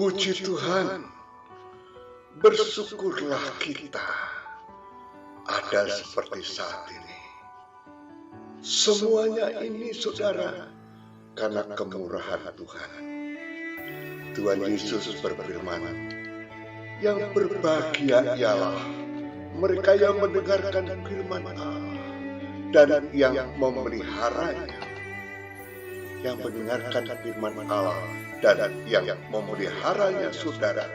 Puji Tuhan, bersyukurlah kita ada seperti saat ini. Semuanya ini, saudara, karena kemurahan Tuhan. Tuhan Yesus berfirman, yang berbahagia ialah mereka yang mendengarkan firman Allah dan yang memeliharanya. Yang mendengarkan firman Allah dan yang memeliharanya, saudara.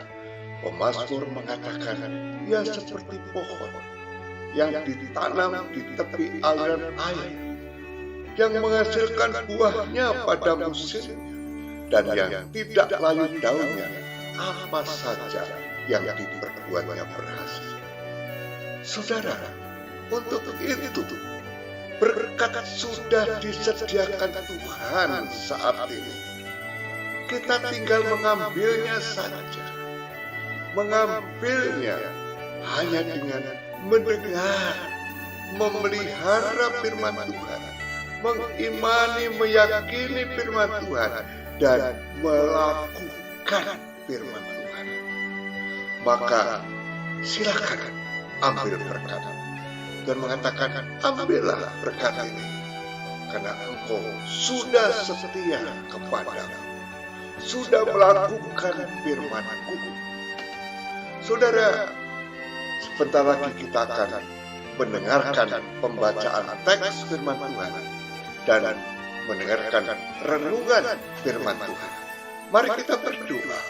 Pemazmur mengatakan, ia seperti pohon yang ditanam di tepi aliran air, yang menghasilkan buahnya pada musimnya, dan yang tidak layu daunnya, apa saja yang diperbuatnya berhasil. Saudara, untuk itu berkat sudah disediakan Tuhan saat ini. Kita tinggal mengambilnya saja. Mengambilnya hanya dengan mendengar, memelihara firman Tuhan, mengimani, meyakini firman Tuhan, dan melakukan firman Tuhan. Maka silakan ambil berkat. Dan mengatakan, ambillah berkat ini, karena engkau sudah setia kepadaku, sudah melakukan firman-Ku. Saudara, sebentar lagi kita akan mendengarkan pembacaan teks firman Tuhan dan mendengarkan renungan firman Tuhan. Mari kita berdoa.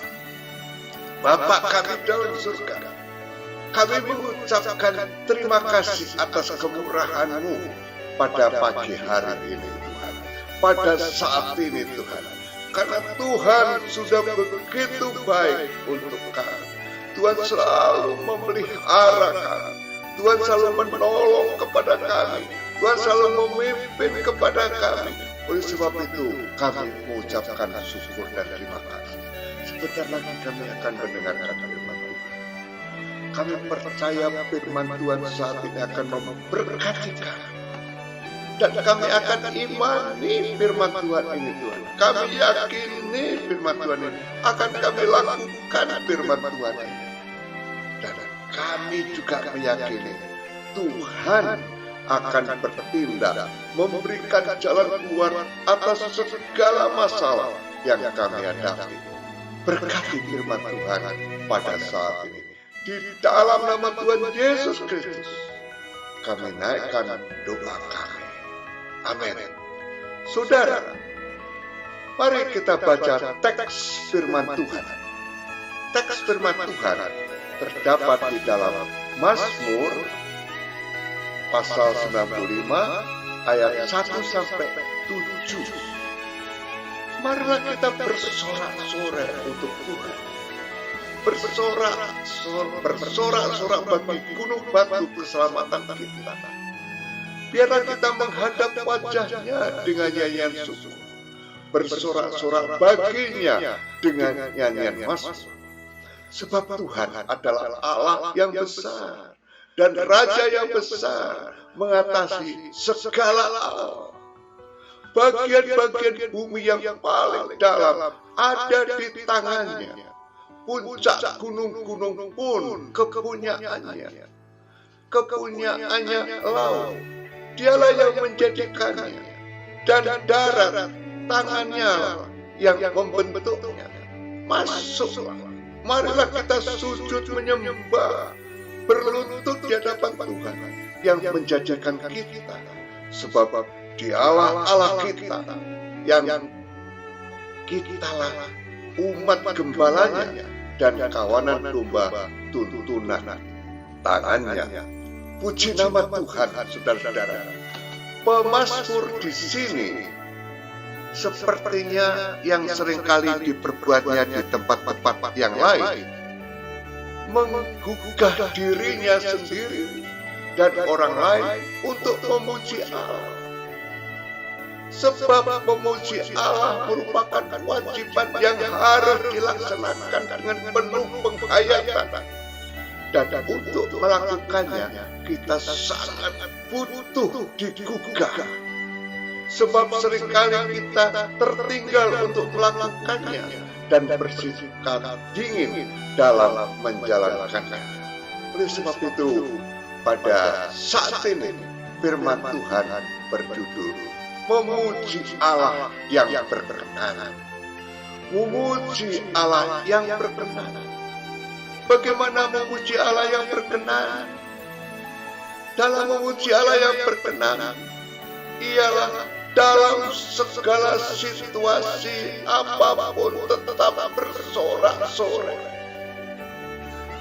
Bapa kami dalam surga, kami mengucapkan terima kasih atas kemurahan-Mu pada pagi hari ini, Tuhan. Pada saat ini, Tuhan. Karena Tuhan sudah begitu baik untuk kami. Tuhan selalu memelihara kami. Tuhan selalu menolong kepada kami. Tuhan selalu memimpin kepada kami. Oleh sebab itu, kami mengucapkan syukur dan terima kasih. Sebentar lagi kami akan mendengarkan firman Tuhan. Kami percaya firman Tuhan saat ini akan memberkati kami. Dan kami akan imani firman Tuhan ini, Tuhan. Kami yakini firman Tuhan ini. Akan kami lakukan firman Tuhan ini. Dan kami juga meyakini Tuhan akan bertindak, memberikan jalan keluar atas segala masalah yang kami hadapi. Berkati firman Tuhan pada saat ini. Di dalam nama Tuhan Yesus Kristus, kami naikkan doa kami. Amin. Saudara, mari kita baca teks firman Tuhan. Teks firman Tuhan terdapat di dalam Mazmur pasal 95 ayat 1 sampai 7. Marilah kita bersorak-sorai untuk Tuhan. Bersorak-sorak bagi gunung batu keselamatan kita. Biarlah kita menghadap wajahnya dengan nyanyian syukur. Bersorak-sorak baginya dengan nyanyian mazmur. Sebab Tuhan adalah Allah yang besar dan Raja yang besar mengatasi segala Allah. Bagian-bagian bumi yang paling dalam ada di tangannya. Puncak gunung-gunung pun kepunyaannya. Kepunyaannya laut. Dialah yang menjadikannya. Dan darat tangannya yang membentuknya. Masuklah. Marilah kita sujud menyembah. Berlutut di hadapan Tuhan yang menjadikan kita. Sebab Dialah Allah kita. Yang kitalah umat gembalanya. Dan kawanan domba tuntunan tangannya. Puji nama Tuhan, saudara-saudara. Pemazmur di sini sepertinya yang seringkali diperbuatnya di tempat-tempat yang lain, menggugah dirinya sendiri dan orang lain untuk memuji Allah. Sebab memuji Allah merupakan kewajiban yang harus dilaksanakan dengan penuh penghayatan. Dan untuk melakukannya, kita sangat butuh digugah. Sebab seringkali kita tertinggal untuk melakukannya dan bersikap dingin dalam menjalankannya. Oleh sebab itu, pada saat ini firman Tuhan berjudul Memuji Allah yang berkenan. Memuji Allah yang berkenan. Bagaimana memuji Allah yang berkenan? Dalam memuji Allah yang berkenan, ialah dalam segala situasi apapun tetap bersorak-sorai.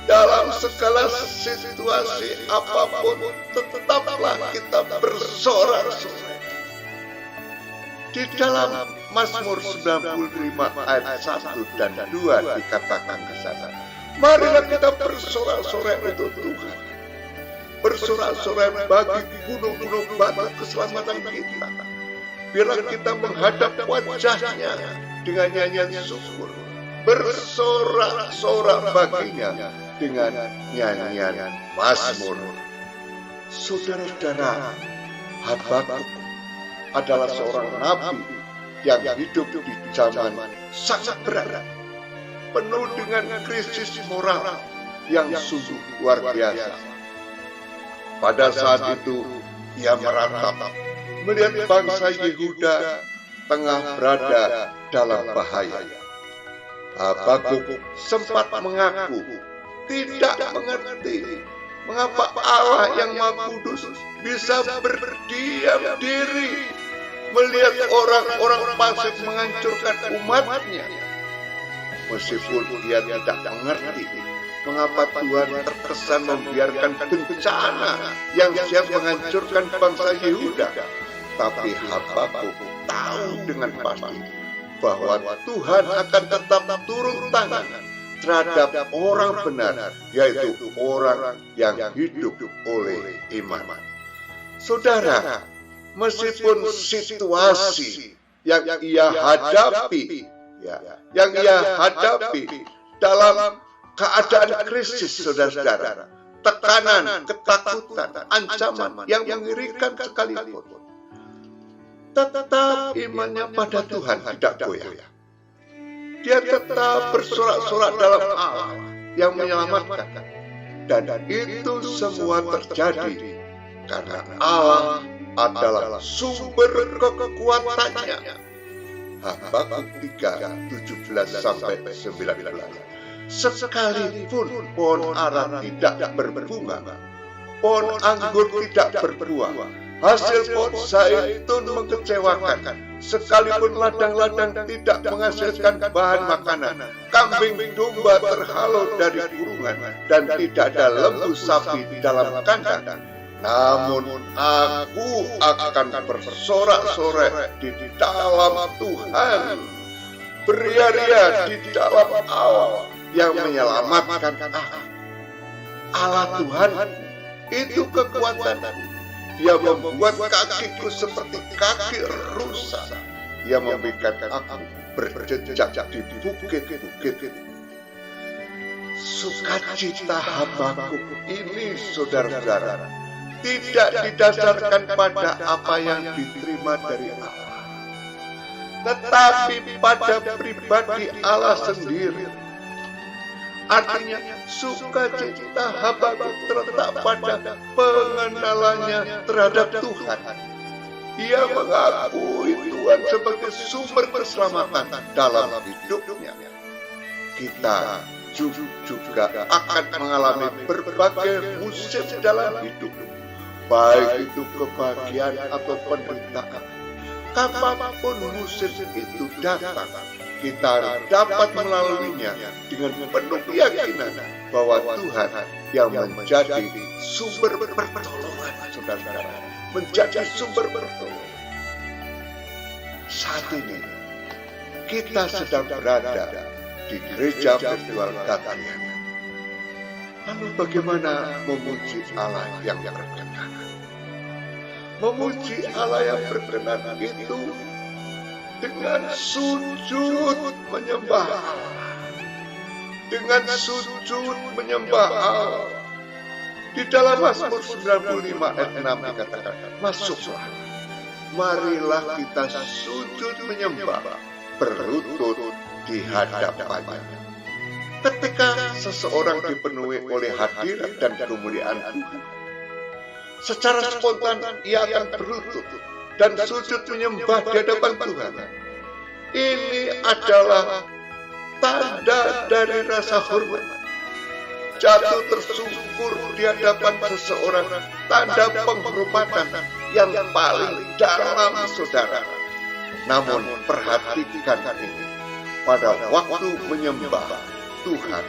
Dalam segala situasi apapun tetaplah kita bersorak-sorai. Di dalam Mazmur 95 ayat 1 dan 2 dikatakan ke sana, marilah kita bersorak-sorai untuk Tuhan. Bersorak-sorai bagi gunung-gunung batu keselamatan kita. Biarlah kita menghadap wajahnya dengan nyanyian syukur. Bersorak-sorak baginya dengan nyanyian Mazmur. Saudara-saudara, Habakuk adalah seorang nabi yang hidup di zaman sangat berat, penuh dengan krisis moral yang sungguh luar biasa. Pada saat itu, ia meratap melihat bangsa Yehuda tengah berada dalam bahaya. Habakuk sempat mengaku tidak mengerti mengapa Allah yang Maha Kudus bisa berdiam diri melihat orang-orang fasik menghancurkan umatnya. Meskipun dia tidak mengerti mengapa Tuhan terkesan membiarkan bencana yang siap menghancurkan bangsa Yehuda, tapi Habakuk tahu dengan pasti bahwa Tuhan akan tetap turun tangan terhadap orang benar, yaitu orang yang hidup oleh iman. Saudara, meskipun situasi yang ia hadapi, dalam keadaan krisis, saudara-saudara, tekanan, ketakutan, ancaman yang mengerikan sekalipun, tetap imannya pada Tuhan tidak goyah. Dia tetap bersorak-sorak dalam Allah yang menyelamatkan. Dan itu semua terjadi karena Allah adalah sumber kekuatannya. Habakuk 3:17-19. Sekalipun pohon ara tidak berbunga, pohon anggur tidak berbuah, hasil pohon zaitun mengecewakan, sekalipun ladang-ladang tidak menghasilkan bahan makanan, kambing domba terhalau dari kurungan, dan tidak ada lembu sapi dalam kandang, namun aku akan bersorak-sorai di dalam Tuhan, beria-ria di dalam Allah yang menyelamatkan aku. Allah Tuhan itu kekuatan. Dia membuat kakiku seperti kaki rusa. Dia membiarkan aku berjejak di bukit-bukit. Sukacita Habakuk ini, saudara-saudara, tidak didasarkan pada apa yang diterima dari Allah, tetapi pada pribadi Allah sendiri. Artinya, sukacita Habakuk terletak pada pengenalannya terhadap Tuhan. Ia mengakui Tuhan sebagai sumber keselamatan dalam hidupnya. Kita juga akan mengalami berbagai musim dalam hidup, baik itu kebahagiaan atau penderitaan. Kapanpun musim itu datang, kita dapat melaluinya dengan penuh keyakinan bahwa Tuhan yang menjadi sumber pertolongan, saudara-saudara, menjadi sumber pertolongan. Saat ini kita sedang berada di gereja virtual Gatian. Lalu bagaimana memuji Allah yang berkenan? Memuji Allah yang berkenan itu dengan sujud menyembah Allah. Dengan sujud menyembah Allah. Di dalam Mazmur 95 ayat 6 dikatakan, masuklah, marilah kita sujud menyembah, berlutut di hadapannya. Ketika seseorang dipenuhi oleh hadirat dan kemuliaan Tuhan, secara spontan ia akan berlutut dan sujud menyembah di hadapan Tuhan. Ini adalah tanda dari rasa hormat. Jatuh tersungkur di hadapan seseorang, tanda penghormatan yang paling dalam, saudara. Namun perhatikan ini, pada waktu menyembah Tuhan,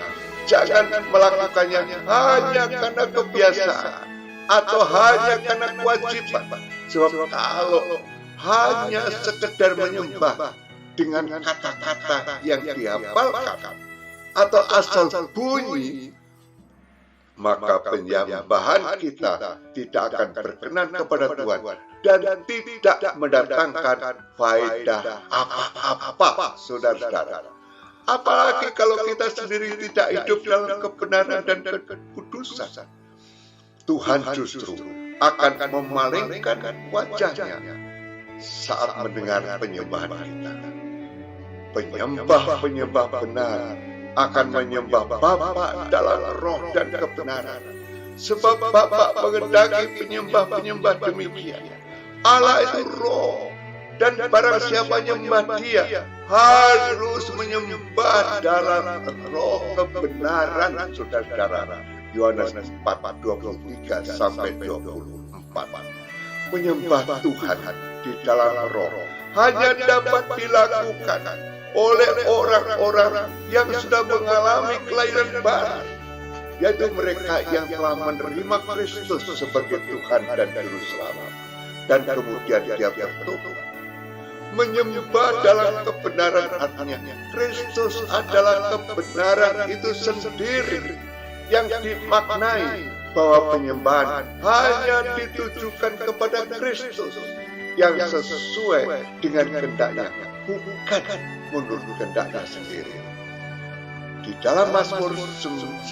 jangan melakukannya hanya karena kebiasaan atau hanya karena kewajiban. Sebab kalau hanya sekedar menyembah dengan kata-kata yang dihafalkan atau asal bunyi, maka penyembahan kita tidak akan berkenan kepada Tuhan dan tidak mendatangkan faedah apa-apa, saudara-saudara. Apalagi kalau kita sendiri tidak hidup dalam kebenaran dan kekudusan, Tuhan justru akan memalingkan wajahnya saat mendengar penyembahan kita. Penyembah-penyembah benar akan menyembah Bapa dalam roh dan kebenaran. Sebab Bapa mengendaki penyembah-penyembah demikian. Allah itu roh, dan barang siapa menyembah Dia harus menyembah dalam roh kebenaran, saudara-saudara. Yohanes 4:23 sampai 24. Menyembah Tuhan di dalam roh hanya dapat dilakukan oleh orang-orang yang sudah mengalami kelahiran baru, yaitu mereka yang telah menerima Kristus sebagai Tuhan dan Juru Selamat, dan kemudian dia bertobat. Menyembah dalam kebenaran artinya Kristus adalah kebenaran itu sendiri, yang dimaknai bahwa penyembahan hanya ditujukan kepada Kristus yang sesuai dengan kehendaknya, bukan menurut kehendaknya sendiri. Di dalam Mazmur 96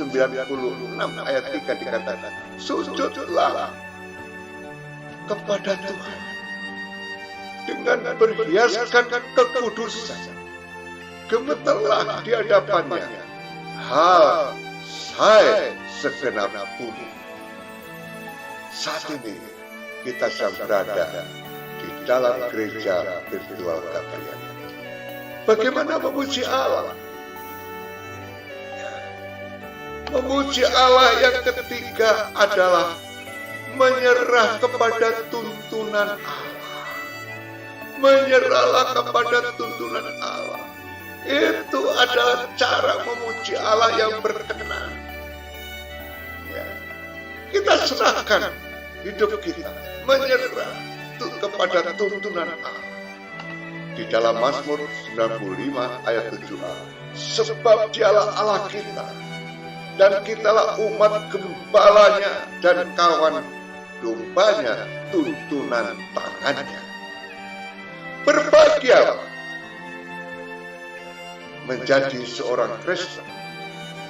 ayat 3 dikatakan, sujudlah kepada Tuhan dengan berhiaskan kekudusan, gemetarlah di hadapannya hai segenap bumi. Saat ini kita sedang berada di dalam gereja virtual kalian. Bagaimana memuji Allah? Memuji Allah yang ketiga adalah menyerah kepada tuntunan Allah. Menyerahlah kepada tuntunan Allah. Itu adalah cara memuji Allah yang berkenan. Ya. Kita serahkan hidup kita, menyerah kepada tuntunan Allah. Di dalam Mazmur 95 ayat 7a, sebab Dialah Allah kita, dan kitalah umat gembalanya dan kawan dombanya, tuntunan tangannya. Berbahagialah menjadi seorang Kristen,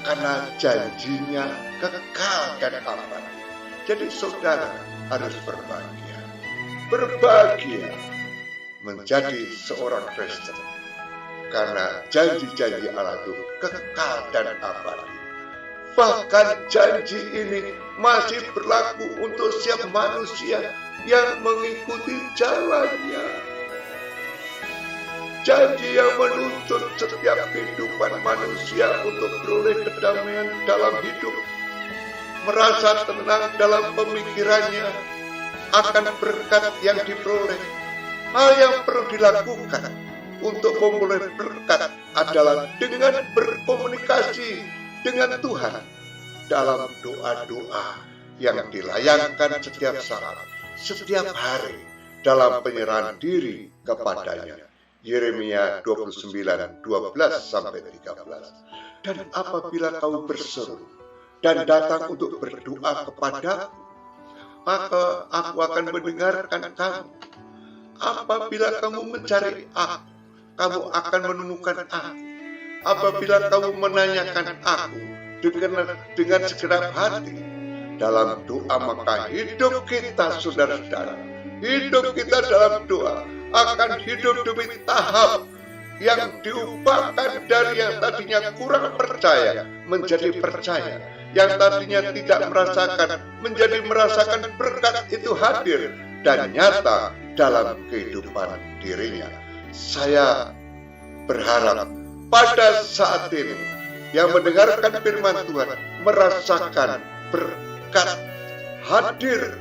karena janjinya kekal dan abadi. Jadi saudara harus berbahagia. Berbahagia menjadi seorang Kristen, karena janji-janji Allah itu kekal dan abadi. Bahkan janji ini masih berlaku untuk setiap manusia yang mengikuti jalannya. Janji yang menuntut setiap kehidupan manusia untuk beroleh kedamaian dalam hidup, merasa tenang dalam pemikirannya akan berkat yang diperoleh. Hal yang perlu dilakukan untuk memperoleh berkat adalah dengan berkomunikasi dengan Tuhan dalam doa-doa yang dilayangkan setiap saat, setiap hari dalam penyerahan diri kepadanya. Yeremia 29:12-13. Dan apabila kamu berseru dan datang untuk berdoa kepadaku, maka aku akan mendengarkan kamu. Apabila kamu mencari aku, kamu akan menemukan aku. Apabila kamu menanyakan aku dengan segenap hati dalam doa, maka hidup kita, saudara-saudara, hidup kita dalam doa akan hidup demi tahap yang diubahkan dari yang tadinya kurang percaya menjadi percaya, yang tadinya tidak merasakan menjadi merasakan berkat itu hadir dan nyata dalam kehidupan dirinya. Saya berharap pada saat ini yang mendengarkan firman Tuhan merasakan berkat hadir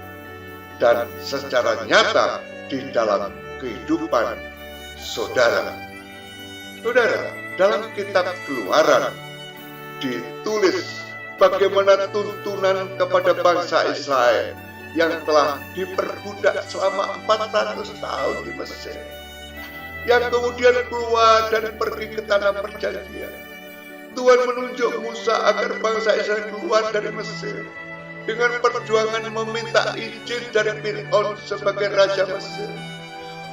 dan secara nyata di dalam kehidupan saudara. Saudara, dalam kitab Keluaran ditulis bagaimana tuntunan kepada bangsa Israel yang telah diperbudak selama 400 tahun di Mesir, yang kemudian keluar dan pergi ke tanah perjanjian. Tuhan menunjuk Musa agar bangsa Israel keluar dari Mesir dengan perjuangan meminta izin dari Fir'aun sebagai raja Mesir.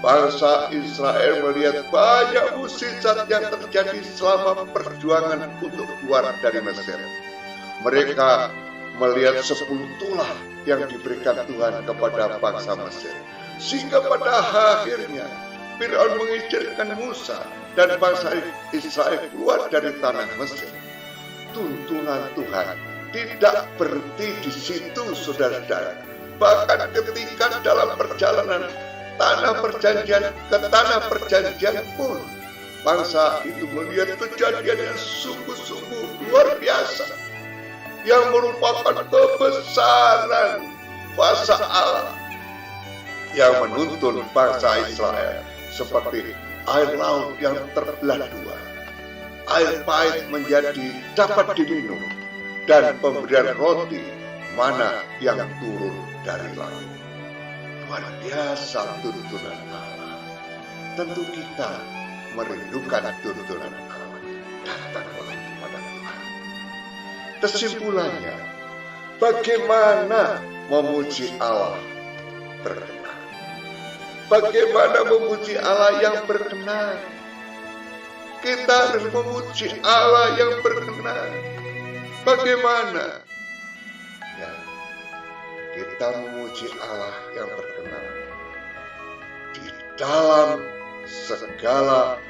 Bangsa Israel melihat banyak mukjizat yang terjadi selama perjuangan untuk keluar dari Mesir. Mereka melihat 10 tulah yang diberikan Tuhan kepada bangsa Mesir, sehingga pada akhirnya Fir'aun mengizinkan Musa dan bangsa Israel keluar dari tanah Mesir. Tuntunan Tuhan tidak berhenti di situ, saudara-saudara. Bahkan ketika dalam perjalanan tanah perjanjian ke tanah perjanjian pun, bangsa itu melihat kejadian yang sungguh-sungguh luar biasa, yang merupakan kebesaran kuasa Allah yang menuntun bangsa Israel, seperti air laut yang terbelah dua, air pahit menjadi dapat diminum, dan pemberian roti mana yang turun dari langit. Luar biasa tuntunan Allah. Tentu kita merindukan tuntunan Allah. Datanglah kepada Tuhan. Kesimpulannya, bagaimana memuji Allah berkenan? Bagaimana memuji Allah yang berkenan? Kita harus memuji Allah yang berkenan. Bagaimana? Ya, kita memuji Allah yang berkenan di dalam segala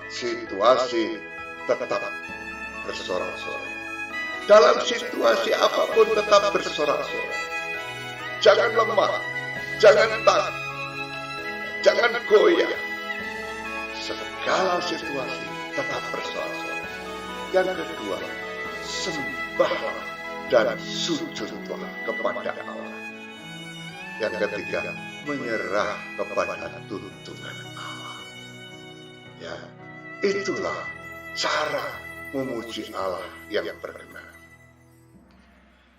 situasi, tetap bersorak-sorai. Dalam situasi apapun tetap bersorak-sorai. Jangan lemah, jangan takut, jangan goyah. Segala situasi tetap bersorak-sorai. Yang kedua, sembahlah dan sujudlah kepada Allah. Yang ketiga, menyerah kepada tuntunan Allah. Ya, itulah cara memuji Allah yang berkenan.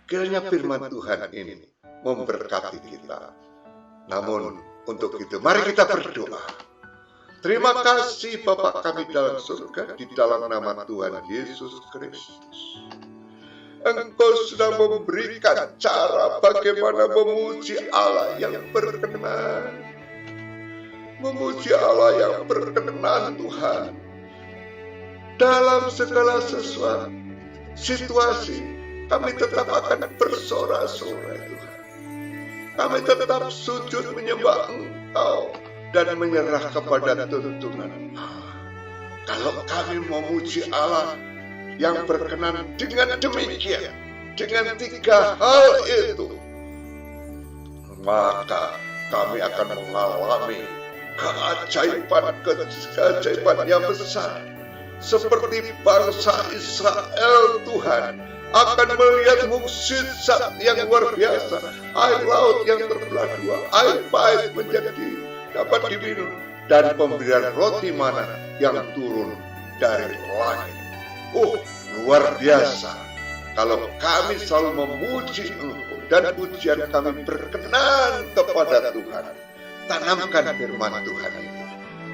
Kiranya firman Tuhan ini memberkati kita. Namun untuk itu, mari kita berdoa. Terima kasih Bapa kami dalam surga, di dalam nama Tuhan Yesus Kristus. Engkau sudah memberikan cara bagaimana memuji Allah yang berkenan. Memuji Allah yang berkenan, Tuhan. Dalam segala sesuatu situasi, kami tetap akan bersorak-sorai, Tuhan. Kami tetap sujud menyembah Engkau dan menyerah kepada tuntunan Allah. Kalau kami memuji Allah yang berkenan dengan demikian, dengan 3 hal itu, maka kami akan mengalami keajaiban yang besar. Seperti bangsa Israel, Tuhan akan melihat mukjizat yang luar biasa. Air laut yang terbelah dua, air pahit menjadi dapat diminum, dan pemberian roti mana yang turun dari langit. Luar biasa. Kalau kami selalu memuji Engkau dan pujian kami berkenan kepada Tuhan, tanamkan firman Tuhan itu,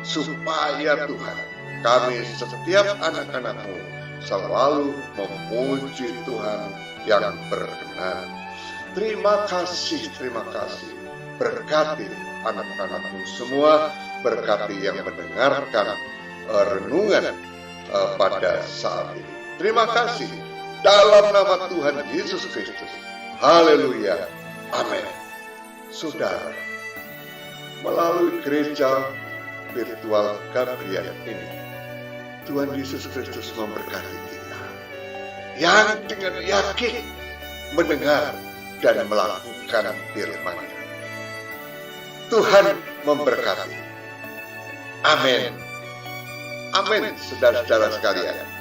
supaya Tuhan, kami setiap anak-anak-Mu selalu memuji Tuhan yang berkenan. Terima kasih. Berkati anak-anak-Mu semua, berkati yang mendengarkan renungan pada saat ini. Terima kasih dalam nama Tuhan Yesus Kristus. Haleluya. Amin. Saudara, melalui gereja virtual Gabriel ini, Tuhan Yesus Kristus memberkati kita yang dengan yakin mendengar dan melakukan firman-Nya. Tuhan memberkati. Amin. Amin, saudara-saudara sekalian.